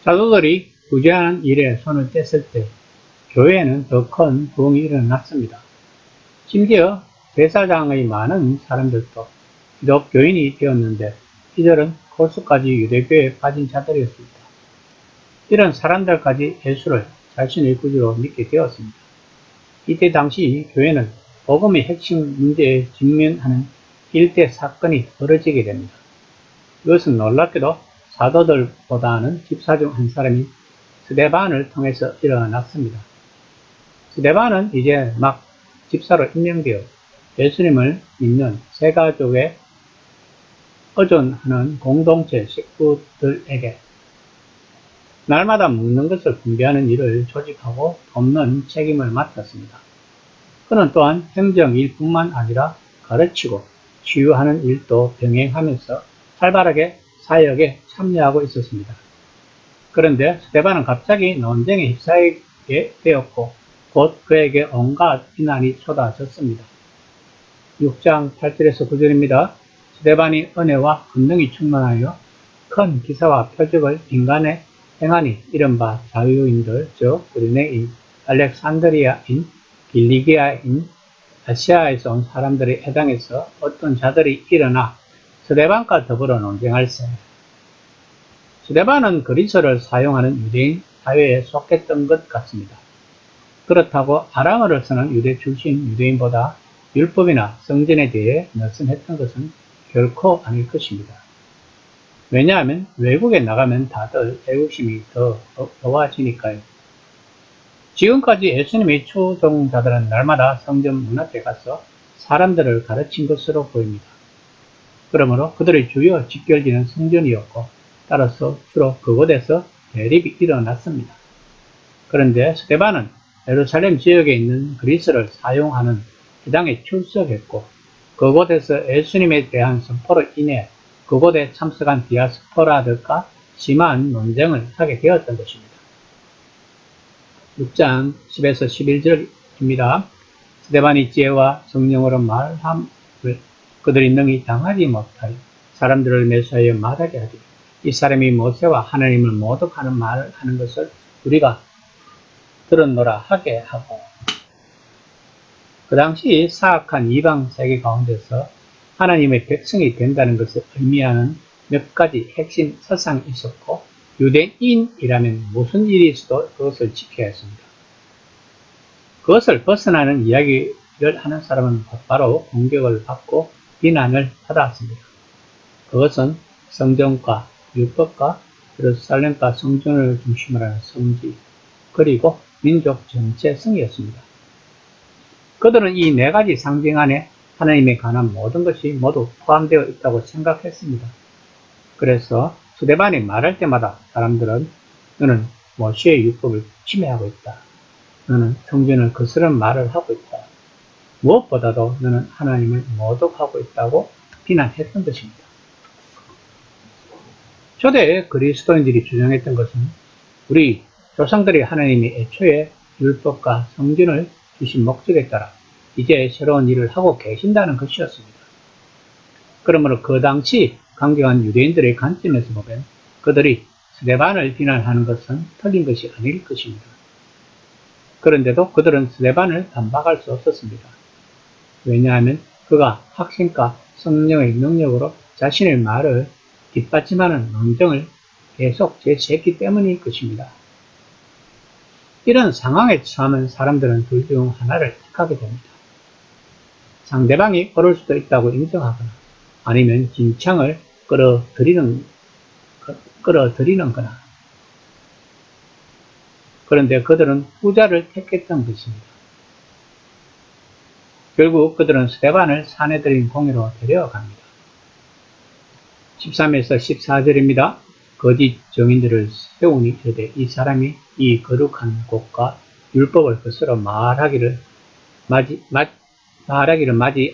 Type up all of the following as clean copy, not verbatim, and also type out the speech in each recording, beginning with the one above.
사도들이 구제하는 일에 손을 뗐을 때 교회에는 더 큰 부흥이 일어났습니다. 심지어 대사장의 많은 사람들도 기독교인이 되었는데 이들은 고수까지 유대교에 빠진 자들이었습니다. 이런 사람들까지 예수를 자신의 구주로 믿게 되었습니다. 이때 당시 교회는 복음의 핵심 문제에 직면하는 일대 사건이 벌어지게 됩니다. 이것은 놀랍게도 사도들보다는 집사 중 한 사람인 스데반을 통해서 일어났습니다. 스데반은 이제 막 집사로 임명되어 예수님을 믿는 세 가족에 의존하는 공동체 식구들에게 날마다 먹는 것을 분배하는 일을 조직하고 돕는 책임을 맡았습니다. 그는 또한 행정일뿐만 아니라 가르치고 치유하는 일도 병행하면서 활발하게 사역에 참여하고 있었습니다. 그런데 스데반은 갑자기 논쟁에 휩싸이게 되었고 곧 그에게 온갖 비난이 쏟아졌습니다. 6장 8절에서 9절입니다. 스데반이 은혜와 권능이 충만하여 큰 기사와 표적을 인간에 행하니 이른바 자유인들 즉 구레네인, 알렉산드리아인, 길리기아인, 아시아에서 온 사람들의 해당에서 어떤 자들이 일어나 스데반과 더불어 논쟁할세. 스데반은 그리스어를 사용하는 유대인 사회에 속했던 것 같습니다. 그렇다고 아람어를 쓰는 유대 출신 유대인보다 율법이나 성전에 대해 느슨했던 것은 결코 아닐 것입니다. 왜냐하면 외국에 나가면 다들 애국심이 더 좋아지니까요. 지금까지 예수님의 추종자들은 날마다 성전 문 앞에 가서 사람들을 가르친 것으로 보입니다. 그러므로 그들의 주요 직결지는 성전이었고 따라서 주로 그곳에서 대립이 일어났습니다. 그런데 스데반은 예루살렘 지역에 있는 그리스를 사용하는 회당에 출석했고 그곳에서 예수님에 대한 선포로 인해 그곳에 참석한 디아스포라들과 심한 논쟁을 하게 되었던 것입니다. 6장 10에서 11절입니다. 스데반이 지혜와 성령으로 말함을 그들이 능히 당하지 못하여 사람들을 매수하여 말하게 하되 이 사람이 모세와 하나님을 모독하는 말을 하는 것을 우리가 들었노라 하게 하고 그 당시 사악한 이방 세계 가운데서 하나님의 백성이 된다는 것을 의미하는 몇 가지 핵심 사상이 있었고 유대인이라면 무슨 일이 있어도 그것을 지켜야 했습니다. 그것을 벗어나는 이야기를 하는 사람은 곧바로 공격을 받고 비난을 받았습니다. 그것은 성전과 율법과 예루살렘과 성전을 중심으로 하는 성지 그리고 민족 정체성이었습니다. 그들은 이 네 가지 상징 안에 하나님에 관한 모든 것이 모두 포함되어 있다고 생각했습니다. 그래서 스데반이 말할 때마다 사람들은 너는 모세의 율법을 침해하고 있다. 너는 성전을 거스른 말을 하고 있다. 무엇보다도 너는 하나님을 모독하고 있다고 비난했던 것입니다. 초대 그리스도인들이 주장했던 것은 우리 조상들이 하나님이 애초에 율법과 성전을 주신 목적에 따라 이제 새로운 일을 하고 계신다는 것이었습니다. 그러므로 그 당시 강경한 유대인들의 관점에서 보면 그들이 스데반을 비난하는 것은 틀린 것이 아닐 것입니다. 그런데도 그들은 스데반을 반박할 수 없었습니다. 왜냐하면 그가 확신과 성령의 능력으로 자신의 말을 뒷받침하는 논쟁을 계속 제시했기 때문일 것입니다. 이런 상황에 처하면 사람들은 둘 중 하나를 택하게 됩니다. 상대방이 옳을 수도 있다고 인정하거나 아니면 진창을 끌어들이는 거나. 그런데 그들은 후자를 택했던 것입니다. 결국 그들은 스데반을 사내들인 공회로 데려갑니다. 13에서 14절입니다. 거짓 정인들을 세우니 이르되 이 사람이 이 거룩한 곳과 율법을 거스러 말하기를 맞이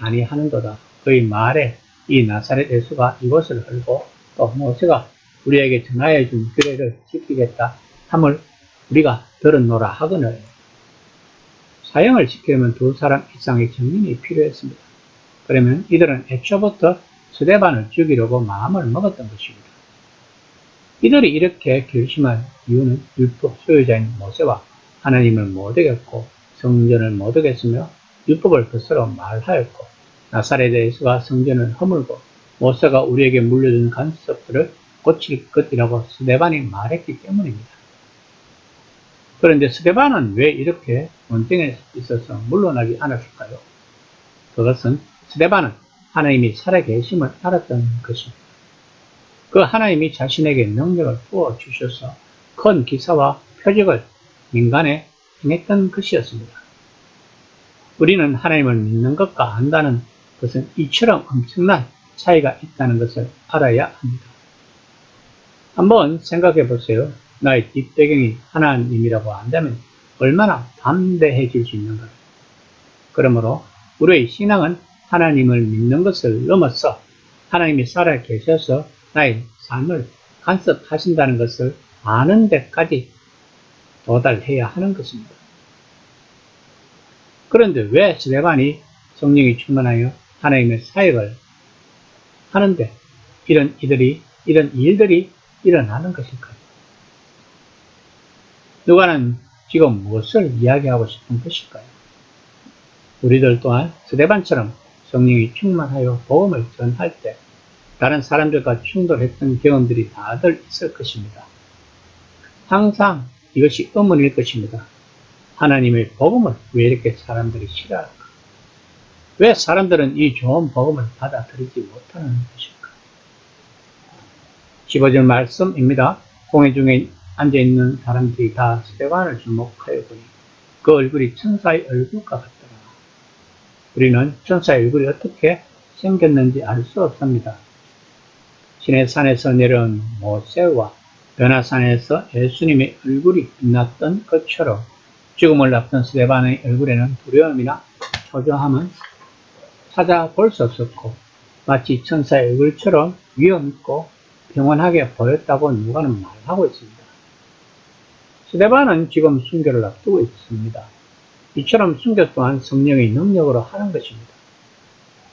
아니하는도다. 그의 말에 이 나사렛 예수가 이곳을 헐고 또 모세가 우리에게 전하여 준 규례를 지키겠다 함을 우리가 들었노라 하거늘. 사형을 시키려면 두 사람 이상의 증인이 필요했습니다. 그러면 이들은 애초부터 스데반을 죽이려고 마음을 먹었던 것입니다. 이들이 이렇게 결심한 이유는 율법 소유자인 모세와 하나님을 못 어겼고 성전을 못 어겼으며 율법을 거스러 말하였고 나사렛에서가 성전을 허물고 모세가 우리에게 물려준 간섭들을 고칠 것이라고 스데반이 말했기 때문입니다. 그런데 스데반은 왜 이렇게 논쟁에 있어서 물러나지 않았을까요? 그것은 스데반은 하나님이 살아계심을 알았던 것입니다. 그 하나님이 자신에게 능력을 부어주셔서 큰 기사와 표적을 민간에 행했던 것이었습니다. 우리는 하나님을 믿는 것과 안다는 것은 이처럼 엄청난 차이가 있다는 것을 알아야 합니다. 한번 생각해 보세요. 나의 뒷배경이 하나님이라고 한다면 얼마나 담대해질 수 있는가. 그러므로 우리의 신앙은 하나님을 믿는 것을 넘어서 하나님이 살아 계셔서 나의 삶을 간섭하신다는 것을 아는 데까지 도달해야 하는 것입니다. 그런데 왜 스데반이 성령이 충만하여 하나님의 사역을 하는데 이런 일들이 일어나는 것일까요? 누가는 지금 무엇을 이야기하고 싶은 것일까요? 우리들 또한 스데반처럼 성령이 충만하여 복음을 전할 때 다른 사람들과 충돌했던 경험들이 다들 있을 것입니다. 항상 이것이 의문일 것입니다. 하나님의 복음을 왜 이렇게 사람들이 싫어할까? 왜 사람들은 이 좋은 복음을 받아들이지 못하는 것일까? 15절 말씀입니다. 공회 중에 앉아있는 사람들이 다 스데반을 주목하여 보니 그 얼굴이 천사의 얼굴과 같더라. 우리는 천사의 얼굴이 어떻게 생겼는지 알 수 없습니다. 시내산에서 내려온 모세와 변화산에서 예수님의 얼굴이 빛났던 것처럼 죽음을 앞둔 스데반의 얼굴에는 두려움이나 초조함은 찾아볼 수 없었고 마치 천사의 얼굴처럼 위엄있고 평온하게 보였다고 누가는 말하고 있습니다. 스데반은 지금 순교를 앞두고 있습니다. 이처럼 순교 또한 성령의 능력으로 하는 것입니다.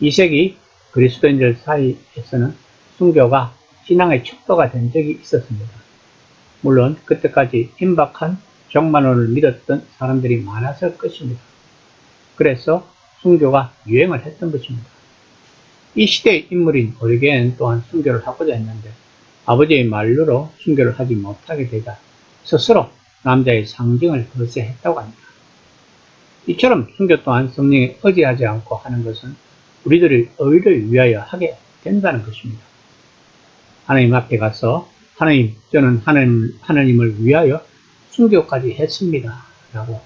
2세기 그리스도인들 사이에서는 순교가 신앙의 척도가 된 적이 있었습니다. 물론 그때까지 임박한 종말론을 믿었던 사람들이 많았을 것입니다. 그래서 순교가 유행을 했던 것입니다. 이 시대의 인물인 오리겐 또한 순교를 하고자 했는데 아버지의 만류로 순교를 하지 못하게 되자 스스로 남자의 상징을 거세했다고 합니다. 이처럼 순교 또한 성령에 의지하지 않고 하는 것은 우리들의 의를 위하여 하게 된다는 것입니다. 하나님 앞에 가서 하나님, 저는 하나님을 위하여 순교까지 했습니다. 라고.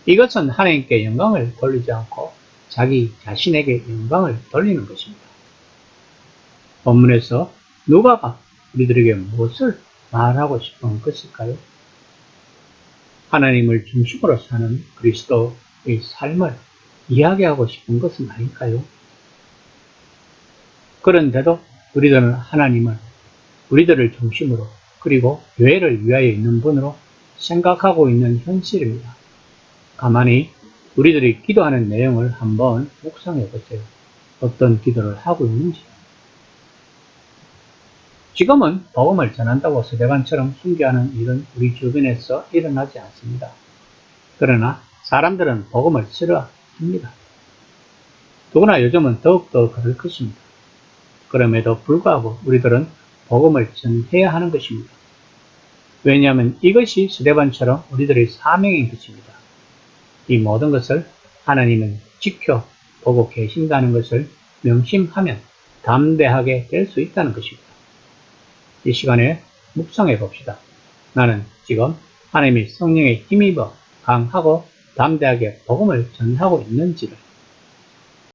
이것은 하나님께 영광을 돌리지 않고 자기 자신에게 영광을 돌리는 것입니다. 본문에서 누가가 우리들에게 무엇을 말하고 싶은 것일까요? 하나님을 중심으로 사는 그리스도의 삶을 이야기하고 싶은 것은 아닐까요? 그런데도 우리들은 하나님을 우리들을 중심으로 그리고 교회를 위하여 있는 분으로 생각하고 있는 현실입니다. 가만히 우리들이 기도하는 내용을 한번 묵상해 보세요. 어떤 기도를 하고 있는지. 지금은 복음을 전한다고 스데반처럼 순교하는 일은 우리 주변에서 일어나지 않습니다. 그러나 사람들은 복음을 싫어합니다. 더구나 요즘은 더욱더 그럴 것입니다. 그럼에도 불구하고 우리들은 복음을 전해야 하는 것입니다. 왜냐하면 이것이 스데반처럼 우리들의 사명인 것입니다. 이 모든 것을 하나님은 지켜보고 계신다는 것을 명심하면 담대하게 될 수 있다는 것입니다. 이 시간에 묵상해 봅시다. 나는 지금 하나님의 성령에 힘입어 강하고 담대하게 복음을 전하고 있는지를